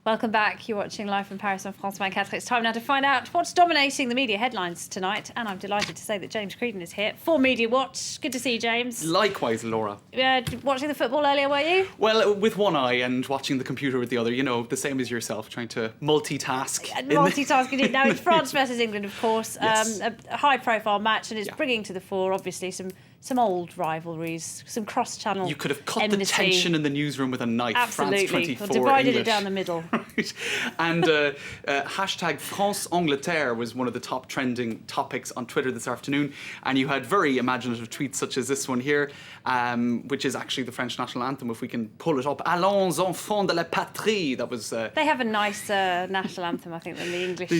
Welcome back. You're watching live from Paris on France 24. It's time now to find out what's dominating the media headlines tonight. And I'm delighted to say that James Creedon is here for Media Watch. Good to see you, James. Likewise, Laura. Watching the football earlier, were you? Well, with one eye and watching the computer with the other, you know, the same as yourself, trying to multitask. Multitasking. Now, it's France versus England, of course. Yes. A high-profile match, and it's bringing to the fore, obviously, some old rivalries, some cross-channel You could have cut enmity. the tension in the newsroom with a knife. Absolutely. France 24 Divided English. it down the middle. Right. And hashtag France Angleterre was one of the top trending topics on Twitter this afternoon. And you had very imaginative tweets such as this one here, which is actually the French national anthem, if we can pull it up. Allons, enfants de la patrie. That was... They have a nicer national anthem, I think, than the English.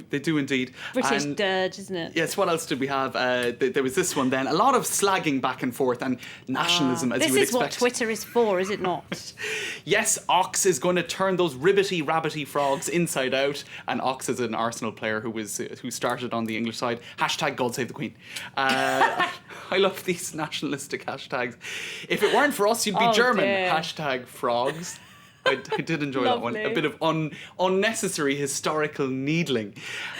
They do indeed. British And, dirge, isn't it? yes, what else did we have? There was this one then. A lot of slagging back and forth and nationalism, as you would This is expect. what Twitter is for, is it not? Yes, Ox is going to turn those ribbity, rabbity frogs inside out. And Ox is an Arsenal player who started on the English side. Hashtag God Save the Queen. I love these nationalistic hashtags. If it weren't for us, you'd be Oh, German. dear. Hashtag frogs. I did enjoy that one. A Lovely. bit of unnecessary historical needling.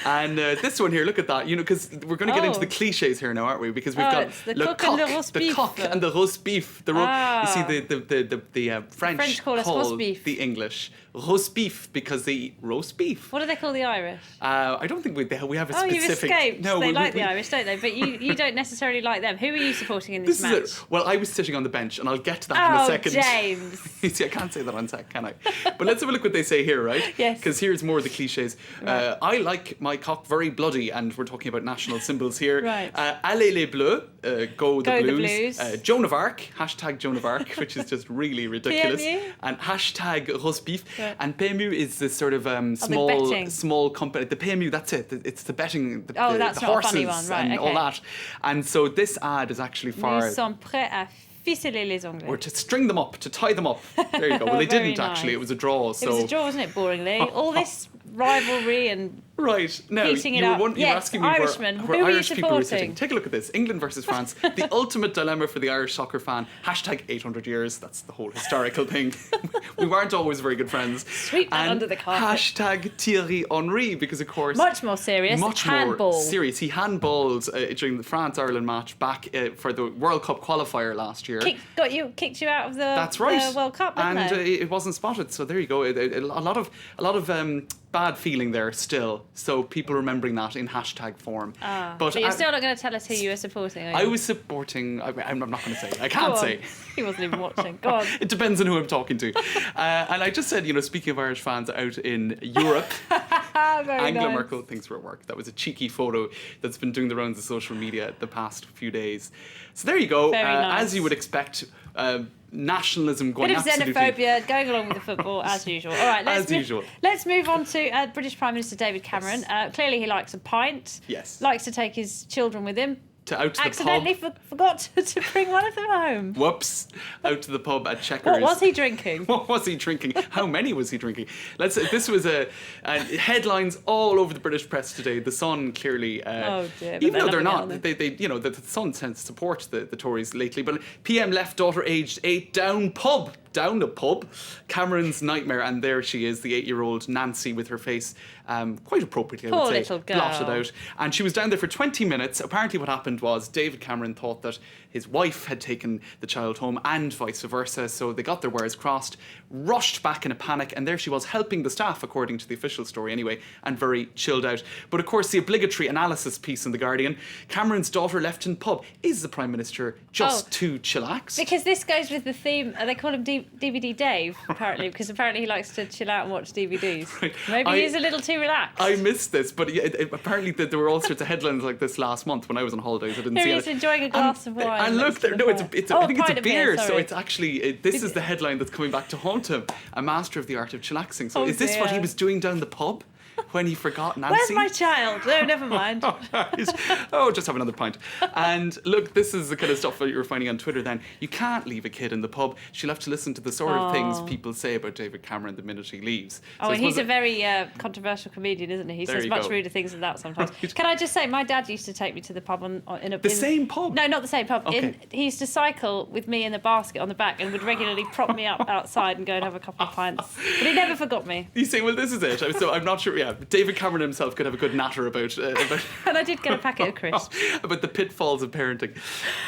And this one here, look at that. You know, because we're going to get into Oh. the cliches here now, aren't we? Because we've Oh, got it's the le coq and the coq, roast the beef. coq and the roast beef. The Ah. You see, the French call us roast beef. the English roast beef because they eat roast beef. What do they call the Irish? I don't think we have a Oh, specific... you've escaped. No, They like the Irish, don't they? But you don't necessarily like them. Who are you supporting in this match? Is it. Well, I was sitting on the bench, and I'll get to that in a second. James. You see, I can't say that on tech, can I? But let's have a look what they say here, right? Yes. Because here's more of the cliches. I like my cock very bloody, and we're talking about national symbols here. Right. Allez les bleus, go the Go the blues. Blues. Joan of Arc, hashtag Joan of Arc, which is just really ridiculous. PMU? And hashtag roast beef. Right. And PMU is this sort of betting. small company. The PMU, that's it. It's the betting, the That's the not a horses funny one, right, and all okay. that. And so this ad is actually for... Nous sommes prêts à ficeler les Anglais. Or to string them up, to tie them up. There you go. Well, they Very didn't actually. nice. It was a draw. So It was a draw, wasn't it, boringly? All this rivalry and... right now, Heating it you were, up. you were Yes, asking me Irishmen. where Who are you Irish people were supporting? sitting. Take a look at this. England versus France. The ultimate dilemma for the Irish soccer fan. Hashtag 800 years. That's the whole historical thing. We weren't always very good friends. Sweep that And under the carpet. Hashtag Thierry Henry, because of course... Much more serious. Much Handball. more serious. He handballed during the France-Ireland match back for the World Cup qualifier last year. Kicked you out of the, That's right. the World Cup, didn't and they? it wasn't spotted. So there you go. A lot of bad feeling there still. So people remembering that in hashtag form. But you're still not going to tell us who you were supporting, are you? I was supporting. I'm not going to say. I Go can't on. say. He wasn't even watching. Go on. It depends on who I'm talking to. And I just said, speaking of Irish fans out in Europe, Very Angela nice. Merkel thinks we're at work. That was a cheeky photo that's been doing the rounds of social media the past few days. So there you go. Very nice. As you would expect, nationalism going Bit of absolutely... xenophobia going along with the football as usual. All right, usual. Let's move on to British Prime Minister David Cameron. Clearly, he likes a pint. Yes. Likes to take his children with him. Out to the Accidentally pub. forgot to bring one of them home. Whoops. Out to the pub at Checkers. What was he drinking? What was he drinking? How many was he drinking? This was headlines all over the British press today. The Sun clearly, Oh, dear, but even though they're they're not, loving the Sun tends to support the Tories lately. But PM left daughter aged 8 down the pub. Cameron's nightmare, and there she is, the 8-year-old Nancy with her face quite appropriately, I Poor would say, little girl. blotted out. And she was down there for 20 minutes. Apparently, what happened was David Cameron thought that his wife had taken the child home and vice versa, so they got their wires crossed, rushed back in a panic, and there she was helping the staff, according to the official story anyway, and very chilled out. But of course, the obligatory analysis piece in The Guardian, Cameron's daughter left in pub. Is the Prime Minister just too chillax? Because this goes with the theme. They call him DVD Dave, apparently, because apparently he likes to chill out and watch DVDs. Right. Maybe he is a little too relaxed. I missed this, but apparently there were all sorts of headlines like this last month when I was on holidays. I didn't Here see he it. is enjoying a glass of wine. And look, next to there, the no, fire. I think it's a pint of beer. So sorry. it's actually this is the headline that's coming back to haunt him. A master of the art of chillaxing. So Oh, is this what he dear. was doing down the pub? when he forgot Nancy. Where's my child? No, never mind. Just have another pint. And look, this is the kind of stuff that you were finding on Twitter then. You can't leave a kid in the pub. She'll have to listen to the sort of things people say about David Cameron the minute he leaves. And he's a very controversial comedian, isn't he? He says much ruder things than that sometimes. Right. Can I just say, my dad used to take me to the pub same pub? No, not the same pub. Okay. He used to cycle with me in the basket on the back and would regularly prop me up outside and go and have a couple of pints. But he never forgot me. You say, well, this is it. So I'm not sure. Yeah, David Cameron himself could have a good natter about. And I did get a packet of crisps. About the pitfalls of parenting.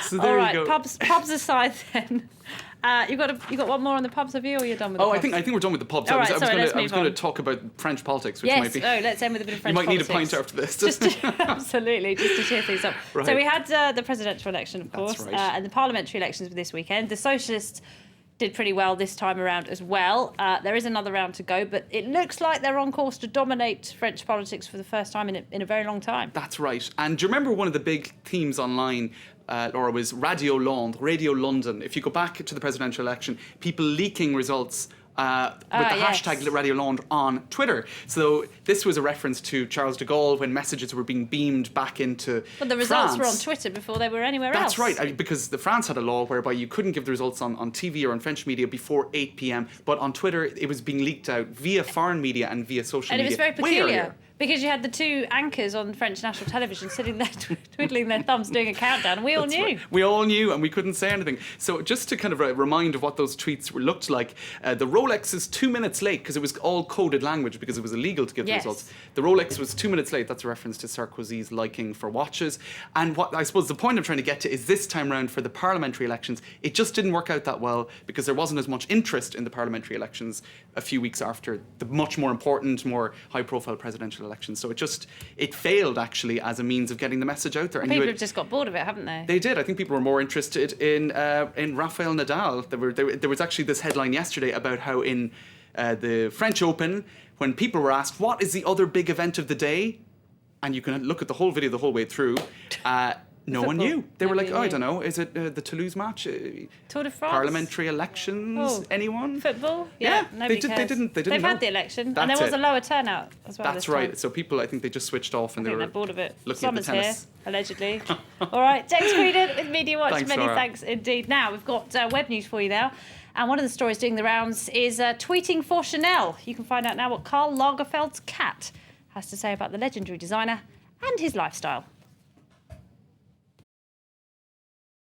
So there you go. Pubs aside then. You got one more on the pubs, have you, or you're done with the pubs? I think we're done with the pubs. I was going to talk about French politics, which might be... let's end with a bit of French politics. You might need a pint after this. Absolutely, just to cheer things up. Right. So we had the presidential election, of course, right. And the parliamentary elections were this weekend. The Socialists did pretty well this time around as well. There is another round to go, but it looks like they're on course to dominate French politics for the first time in a very long time. That's right. And do you remember one of the big themes online, Laura, was Radio London? If you go back to the presidential election, people leaking results with the hashtag Radio Londres on Twitter. So this was a reference to Charles de Gaulle when messages were being beamed back into But the results France. were on Twitter before they were anywhere That's else. right, because France had a law whereby you couldn't give the results on TV or on French media before 8 p.m, but on Twitter it was being leaked out via foreign media and via social media. And it was very peculiar. Because you had the two anchors on French national television sitting there twiddling their thumbs doing a countdown, and we all knew. Right. We all knew, and we couldn't say anything. So just to kind of remind of what those tweets looked like, the Rolex is 2 minutes late, because it was all coded language, because it was illegal to give the results. The Rolex was 2 minutes late. That's a reference to Sarkozy's liking for watches. And what I suppose the point I'm trying to get to is this time round for the parliamentary elections, it just didn't work out that well, because there wasn't as much interest in the parliamentary elections a few weeks after the much more important, more high-profile presidential elections. So it failed, actually, as a means of getting the message out there. And people have just got bored of it, haven't they? They did. I think people were more interested in Rafael Nadal. There was actually this headline yesterday about how in the French Open, when people were asked, what is the other big event of the day? And you can look at the whole video the whole way through. No one knew. They were like, I don't know, is it the Toulouse match? Tour de France? Parliamentary elections? Anyone? Football? Yeah, nobody cares. They've had the election, and there was a lower turnout as well. That's right. So people, I think they just switched off and they were bored of it. Looking at the tennis. Here, allegedly. All right, James Creedon with Media Watch. Thanks, Many Laura. thanks indeed. Now, we've got web news for you now. And one of the stories doing the rounds is tweeting for Chanel. You can find out now what Karl Lagerfeld's cat has to say about the legendary designer and his lifestyle.